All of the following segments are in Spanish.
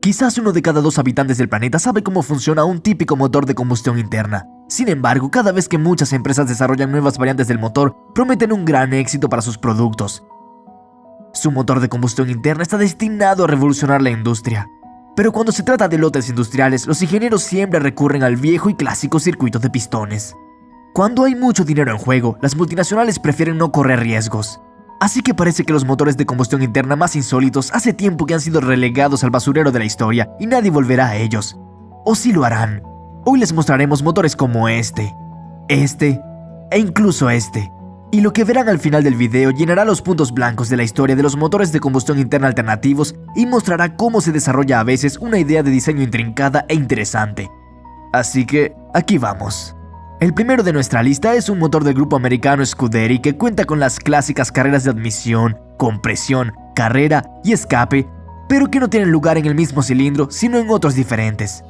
Quizás 1 de cada 2 habitantes del planeta sabe cómo funciona un típico motor de combustión interna. Sin embargo, cada vez que muchas empresas desarrollan nuevas variantes del motor, prometen un gran éxito para sus productos. Su motor de combustión interna está destinado a revolucionar la industria. Pero cuando se trata de lotes industriales, los ingenieros siempre recurren al viejo y clásico circuito de pistones. Cuando hay mucho dinero en juego, las multinacionales prefieren no correr riesgos. Así que parece que los motores de combustión interna más insólitos hace tiempo que han sido relegados al basurero de la historia y nadie volverá a ellos. O sí lo harán. Hoy les mostraremos motores como este e incluso este. Y lo que verán al final del video llenará los puntos blancos de la historia de los motores de combustión interna alternativos y mostrará cómo se desarrolla a veces una idea de diseño intrincada e interesante. Así que, aquí vamos. El primero de nuestra lista es un motor del grupo americano Scudery que cuenta con las clásicas carreras de admisión, compresión, carrera y escape, pero que no tienen lugar en el mismo cilindro, sino en otros diferentes.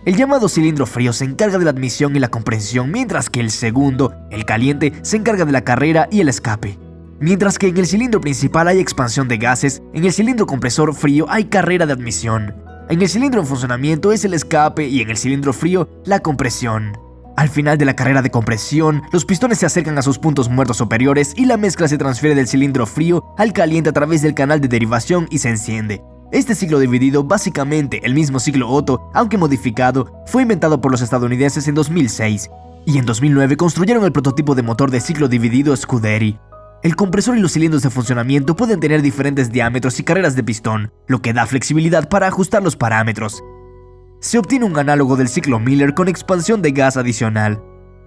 El llamado cilindro frío se encarga de la admisión y la compresión, mientras que el segundo, el caliente, se encarga de la carrera y el escape. Mientras que en el cilindro principal hay expansión de gases, en el cilindro compresor frío hay carrera de admisión. En el cilindro en funcionamiento es el escape y en el cilindro frío, la compresión. Al final de la carrera de compresión, los pistones se acercan a sus puntos muertos superiores y la mezcla se transfiere del cilindro frío al caliente a través del canal de derivación y se enciende. Este ciclo dividido, básicamente el mismo ciclo Otto, aunque modificado, fue inventado por los estadounidenses en 2006 y en 2009 construyeron el prototipo de motor de ciclo dividido Scudery. El compresor y los cilindros de funcionamiento pueden tener diferentes diámetros y carreras de pistón, lo que da flexibilidad para ajustar los parámetros. Se obtiene un análogo del ciclo Miller con expansión de gas adicional.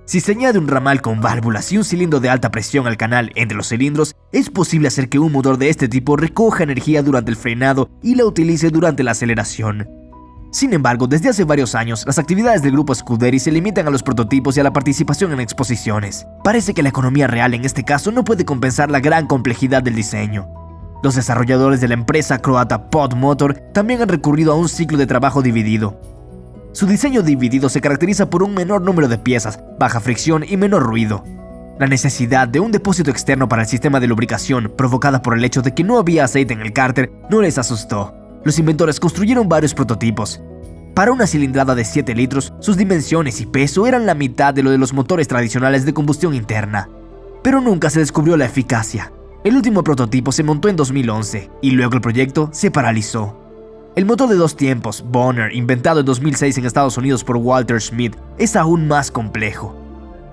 Si se añade un ramal con válvulas y un cilindro de alta presión al canal entre los cilindros, es posible hacer que un motor de este tipo recoja energía durante el frenado y la utilice durante la aceleración. Sin embargo, desde hace varios años, las actividades del grupo Scudery se limitan a los prototipos y a la participación en exposiciones. Parece que la economía real en este caso no puede compensar la gran complejidad del diseño. Los desarrolladores de la empresa croata Pod Motor también han recurrido a un ciclo de trabajo dividido. Su diseño dividido se caracteriza por un menor número de piezas, baja fricción y menor ruido. La necesidad de un depósito externo para el sistema de lubricación, provocada por el hecho de que no había aceite en el cárter, no les asustó. Los inventores construyeron varios prototipos. Para una cilindrada de 7 litros, sus dimensiones y peso eran la mitad de lo de los motores tradicionales de combustión interna. Pero nunca se descubrió la eficacia. El último prototipo se montó en 2011 y luego el proyecto se paralizó. El motor de 2 tiempos, Bonner, inventado en 2006 en Estados Unidos por Walter Schmidt, es aún más complejo.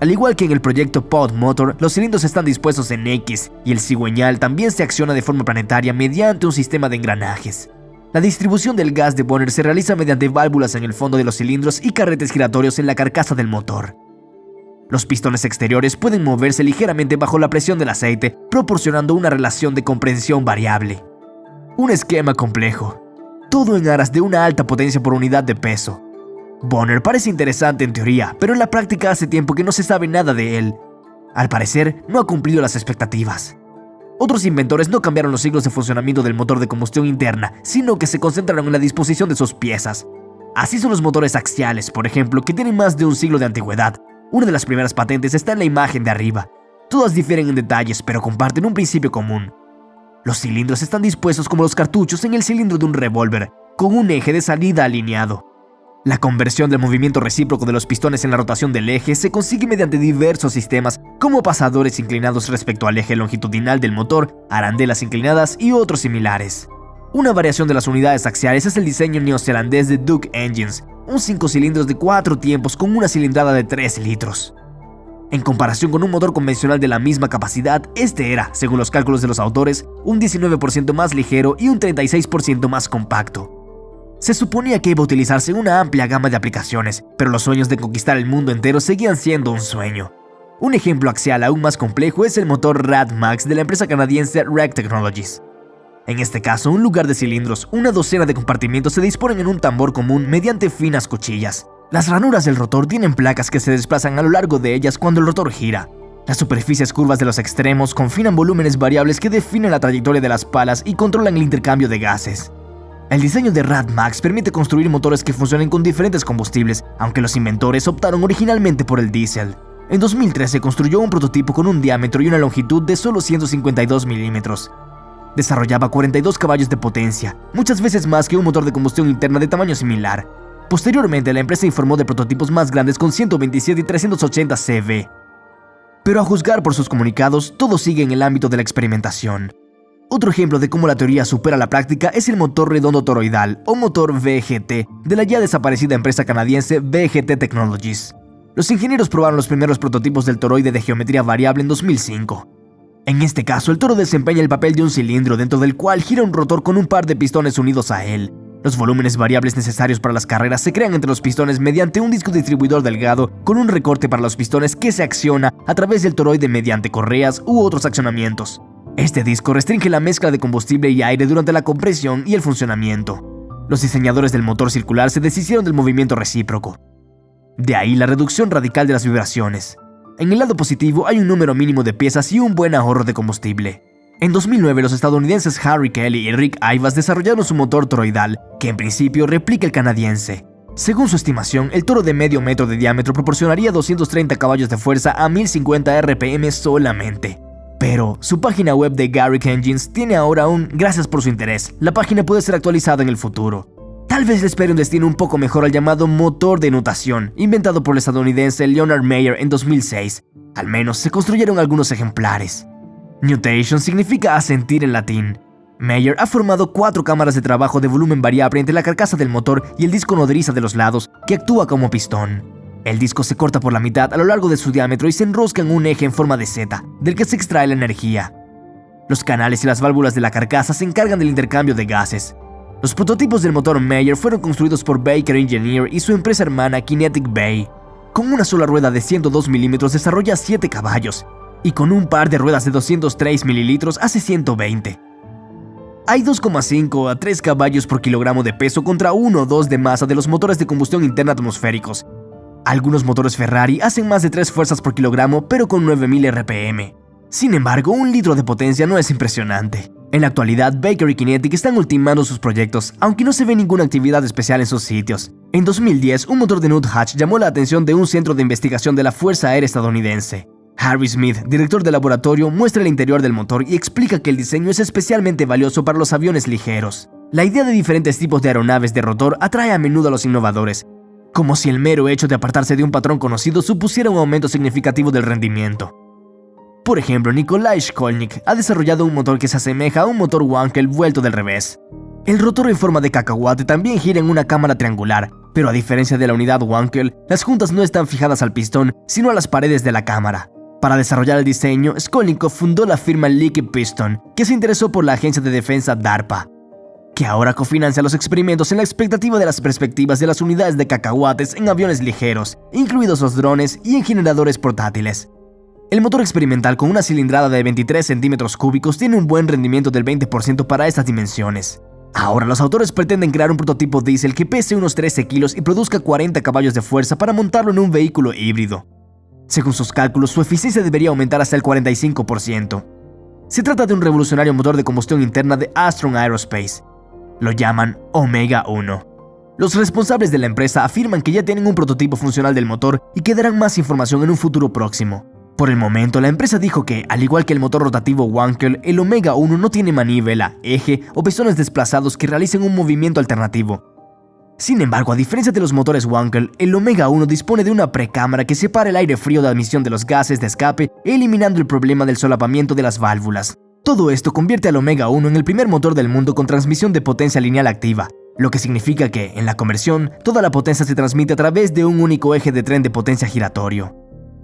Al igual que en el proyecto Pod Motor, los cilindros están dispuestos en X y el cigüeñal también se acciona de forma planetaria mediante un sistema de engranajes. La distribución del gas de Bonner se realiza mediante válvulas en el fondo de los cilindros y carretes giratorios en la carcasa del motor. Los pistones exteriores pueden moverse ligeramente bajo la presión del aceite, proporcionando una relación de compresión variable. Un esquema complejo. Todo en aras de una alta potencia por unidad de peso. Bonner parece interesante en teoría, pero en la práctica hace tiempo que no se sabe nada de él. Al parecer, no ha cumplido las expectativas. Otros inventores no cambiaron los ciclos de funcionamiento del motor de combustión interna, sino que se concentraron en la disposición de sus piezas. Así son los motores axiales, por ejemplo, que tienen más de un siglo de antigüedad. Una de las primeras patentes está en la imagen de arriba. Todas difieren en detalles, pero comparten un principio común. Los cilindros están dispuestos como los cartuchos en el cilindro de un revólver, con un eje de salida alineado. La conversión del movimiento recíproco de los pistones en la rotación del eje se consigue mediante diversos sistemas, como pasadores inclinados respecto al eje longitudinal del motor, arandelas inclinadas y otros similares. Una variación de las unidades axiales es el diseño neozelandés de Duke Engines, un 5 cilindros de 4 tiempos con una cilindrada de 3 litros. En comparación con un motor convencional de la misma capacidad, este era, según los cálculos de los autores, un 19% más ligero y un 36% más compacto. Se suponía que iba a utilizarse una amplia gama de aplicaciones, pero los sueños de conquistar el mundo entero seguían siendo un sueño. Un ejemplo axial aún más complejo es el motor RadMax de la empresa canadiense REG Technologies. En este caso, en lugar de cilindros, una docena de compartimientos se disponen en un tambor común mediante finas cuchillas. Las ranuras del rotor tienen placas que se desplazan a lo largo de ellas cuando el rotor gira. Las superficies curvas de los extremos confinan volúmenes variables que definen la trayectoria de las palas y controlan el intercambio de gases. El diseño de RadMax permite construir motores que funcionen con diferentes combustibles, aunque los inventores optaron originalmente por el diésel. En 2013 construyó un prototipo con un diámetro y una longitud de solo 152 milímetros. Desarrollaba 42 caballos de potencia, muchas veces más que un motor de combustión interna de tamaño similar. Posteriormente, la empresa informó de prototipos más grandes con 127 y 380 CV. Pero a juzgar por sus comunicados, todo sigue en el ámbito de la experimentación. Otro ejemplo de cómo la teoría supera la práctica es el motor redondo toroidal, o motor VGT, de la ya desaparecida empresa canadiense VGT Technologies. Los ingenieros probaron los primeros prototipos del toroide de geometría variable en 2005. En este caso, el toro desempeña el papel de un cilindro dentro del cual gira un rotor con un par de pistones unidos a él. Los volúmenes variables necesarios para las carreras se crean entre los pistones mediante un disco distribuidor delgado con un recorte para los pistones que se acciona a través del toroide mediante correas u otros accionamientos. Este disco restringe la mezcla de combustible y aire durante la compresión y el funcionamiento. Los diseñadores del motor circular se deshicieron del movimiento recíproco. De ahí la reducción radical de las vibraciones. En el lado positivo hay un número mínimo de piezas y un buen ahorro de combustible. En 2009 los estadounidenses Harry Kelly y Rick Ivas desarrollaron su motor toroidal, que en principio replica el canadiense. Según su estimación, el toro de medio metro de diámetro proporcionaría 230 caballos de fuerza a 1050 RPM solamente. Pero su página web de Garrick Engines tiene ahora un "gracias por su interés, la página puede ser actualizada en el futuro". Tal vez le espere un destino un poco mejor al llamado motor de nutación, inventado por el estadounidense Leonard Meyer en 2006. Al menos se construyeron algunos ejemplares. Nutation significa asentir en latín. Meyer ha formado 4 cámaras de trabajo de volumen variable entre la carcasa del motor y el disco nodriza de los lados, que actúa como pistón. El disco se corta por la mitad a lo largo de su diámetro y se enrosca en un eje en forma de Z, del que se extrae la energía. Los canales y las válvulas de la carcasa se encargan del intercambio de gases. Los prototipos del motor Meyer fueron construidos por Baker Engineer y su empresa hermana Kinetic Bay. Con una sola rueda de 102 milímetros desarrolla 7 caballos, y con un par de ruedas de 203 mililitros hace 120. Hay 2,5 a 3 caballos por kilogramo de peso contra 1 o 2 de masa de los motores de combustión interna atmosféricos. Algunos motores Ferrari hacen más de 3 fuerzas por kilogramo, pero con 9000 RPM. Sin embargo, 1 litro de potencia no es impresionante. En la actualidad, Baker y Kinetic están ultimando sus proyectos, aunque no se ve ninguna actividad especial en sus sitios. En 2010, un motor de Nuthatch llamó la atención de un centro de investigación de la Fuerza Aérea estadounidense. Harry Smith, director del laboratorio, muestra el interior del motor y explica que el diseño es especialmente valioso para los aviones ligeros. La idea de diferentes tipos de aeronaves de rotor atrae a menudo a los innovadores, como si el mero hecho de apartarse de un patrón conocido supusiera un aumento significativo del rendimiento. Por ejemplo, Nikolai Shkolnik ha desarrollado un motor que se asemeja a un motor Wankel vuelto del revés. El rotor en forma de cacahuate también gira en una cámara triangular, pero a diferencia de la unidad Wankel, las juntas no están fijadas al pistón, sino a las paredes de la cámara. Para desarrollar el diseño, Shkolnikov fundó la firma Liquid Piston, que se interesó por la agencia de defensa DARPA, que ahora cofinancia los experimentos en la expectativa de las perspectivas de las unidades de cacahuates en aviones ligeros, incluidos los drones y en generadores portátiles. El motor experimental con una cilindrada de 23 centímetros cúbicos tiene un buen rendimiento del 20% para estas dimensiones. Ahora los autores pretenden crear un prototipo diésel que pese unos 13 kilos y produzca 40 caballos de fuerza para montarlo en un vehículo híbrido. Según sus cálculos, su eficiencia debería aumentar hasta el 45%. Se trata de un revolucionario motor de combustión interna de Astron Aerospace. Lo llaman Omega 1. Los responsables de la empresa afirman que ya tienen un prototipo funcional del motor y que darán más información en un futuro próximo. Por el momento, la empresa dijo que, al igual que el motor rotativo Wankel, el Omega 1 no tiene manivela, eje o pistones desplazados que realicen un movimiento alternativo. Sin embargo, a diferencia de los motores Wankel, el Omega 1 dispone de una precámara que separa el aire frío de admisión de los gases de escape, eliminando el problema del solapamiento de las válvulas. Todo esto convierte al Omega 1 en el primer motor del mundo con transmisión de potencia lineal activa, lo que significa que, en la conversión, toda la potencia se transmite a través de un único eje de tren de potencia giratorio.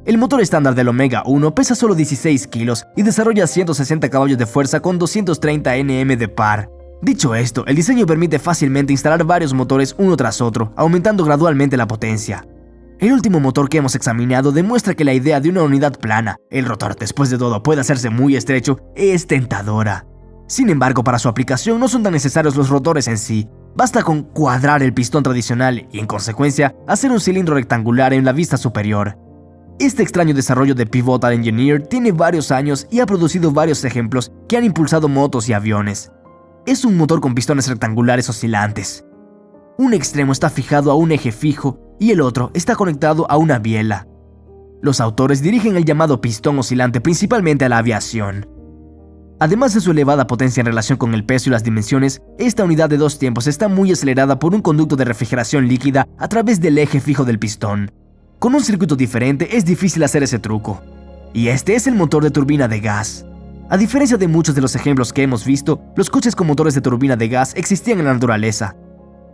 El motor estándar del Omega 1 pesa solo 16 kilos y desarrolla 160 caballos de fuerza con 230 Nm de par. Dicho esto, el diseño permite fácilmente instalar varios motores uno tras otro, aumentando gradualmente la potencia. El último motor que hemos examinado demuestra que la idea de una unidad plana, el rotor después de todo puede hacerse muy estrecho, es tentadora. Sin embargo, para su aplicación no son tan necesarios los rotores en sí. Basta con cuadrar el pistón tradicional y, en consecuencia, hacer un cilindro rectangular en la vista superior. Este extraño desarrollo de Pivotal Engineer tiene varios años y ha producido varios ejemplos que han impulsado motos y aviones. Es un motor con pistones rectangulares oscilantes. Un extremo está fijado a un eje fijo y el otro está conectado a una biela. Los autores dirigen el llamado pistón oscilante principalmente a la aviación. Además de su elevada potencia en relación con el peso y las dimensiones, esta unidad de 2 tiempos está muy acelerada por un conducto de refrigeración líquida a través del eje fijo del pistón. Con un circuito diferente es difícil hacer ese truco. Y este es el motor de turbina de gas. A diferencia de muchos de los ejemplos que hemos visto, los coches con motores de turbina de gas existían en la naturaleza.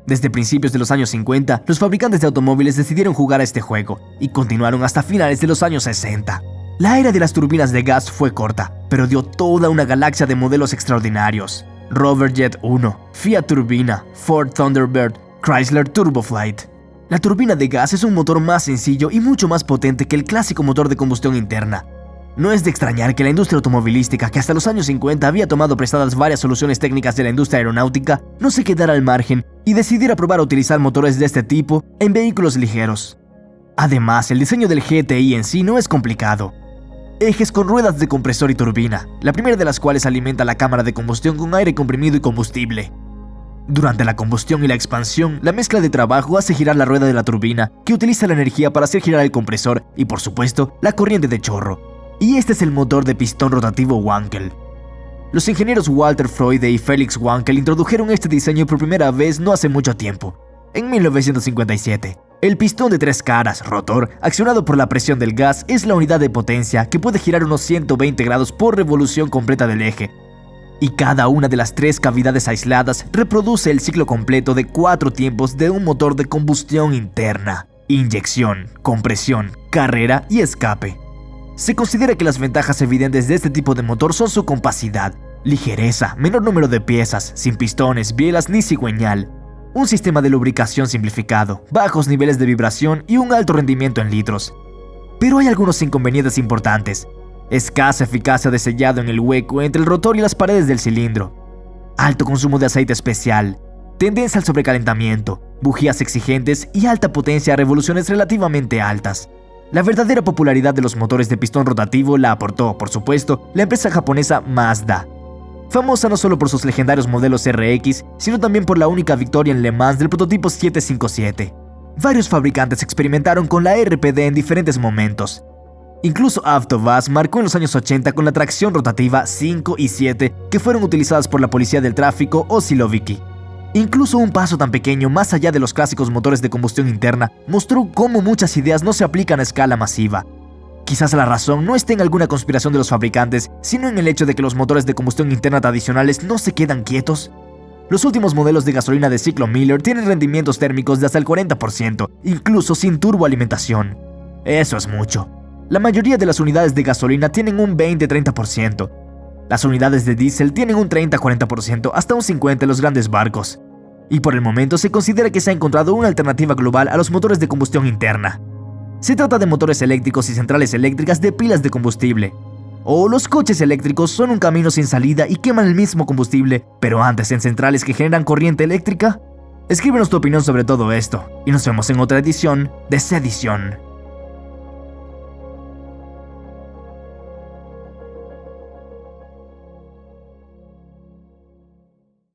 Desde principios de los años 50, los fabricantes de automóviles decidieron jugar a este juego y continuaron hasta finales de los años 60. La era de las turbinas de gas fue corta, pero dio toda una galaxia de modelos extraordinarios. Rover Jet 1, Fiat Turbina, Ford Thunderbird, Chrysler Turboflight. La turbina de gas es un motor más sencillo y mucho más potente que el clásico motor de combustión interna. No es de extrañar que la industria automovilística, que hasta los años 50 había tomado prestadas varias soluciones técnicas de la industria aeronáutica, no se quedara al margen y decidiera probar a utilizar motores de este tipo en vehículos ligeros. Además, el diseño del GTI en sí no es complicado. Ejes con ruedas de compresor y turbina, la primera de las cuales alimenta la cámara de combustión con aire comprimido y combustible. Durante la combustión y la expansión, la mezcla de trabajo hace girar la rueda de la turbina, que utiliza la energía para hacer girar el compresor y, por supuesto, la corriente de chorro. Y este es el motor de pistón rotativo Wankel. Los ingenieros Walter Freude y Felix Wankel introdujeron este diseño por primera vez no hace mucho tiempo, en 1957. El pistón de 3 caras, rotor, accionado por la presión del gas, es la unidad de potencia que puede girar unos 120 grados por revolución completa del eje. Y cada una de las 3 cavidades aisladas reproduce el ciclo completo de 4 tiempos de un motor de combustión interna: inyección, compresión, carrera y escape. Se considera que las ventajas evidentes de este tipo de motor son su compacidad, ligereza, menor número de piezas, sin pistones, bielas ni cigüeñal, un sistema de lubricación simplificado, bajos niveles de vibración y un alto rendimiento en litros. Pero hay algunos inconvenientes importantes: escasa eficacia de sellado en el hueco entre el rotor y las paredes del cilindro, alto consumo de aceite especial, tendencia al sobrecalentamiento, bujías exigentes y alta potencia a revoluciones relativamente altas. La verdadera popularidad de los motores de pistón rotativo la aportó, por supuesto, la empresa japonesa Mazda, famosa no solo por sus legendarios modelos RX, sino también por la única victoria en Le Mans del prototipo 757. Varios fabricantes experimentaron con la RPD en diferentes momentos. Incluso Avtovaz marcó en los años 80 con la tracción rotativa 5 y 7 que fueron utilizadas por la policía del tráfico o Siloviki. Incluso un paso tan pequeño más allá de los clásicos motores de combustión interna mostró cómo muchas ideas no se aplican a escala masiva. Quizás la razón no esté en alguna conspiración de los fabricantes, sino en el hecho de que los motores de combustión interna tradicionales no se quedan quietos. Los últimos modelos de gasolina de ciclo Miller tienen rendimientos térmicos de hasta el 40%, incluso sin turboalimentación. Eso es mucho. La mayoría de las unidades de gasolina tienen un 20-30%. Las unidades de diésel tienen un 30-40%, hasta un 50% en los grandes barcos. Y por el momento se considera que se ha encontrado una alternativa global a los motores de combustión interna. Se trata de motores eléctricos y centrales eléctricas de pilas de combustible. O los coches eléctricos son un camino sin salida y queman el mismo combustible, pero antes en centrales que generan corriente eléctrica. Escríbenos tu opinión sobre todo esto, y nos vemos en otra edición de Sedición.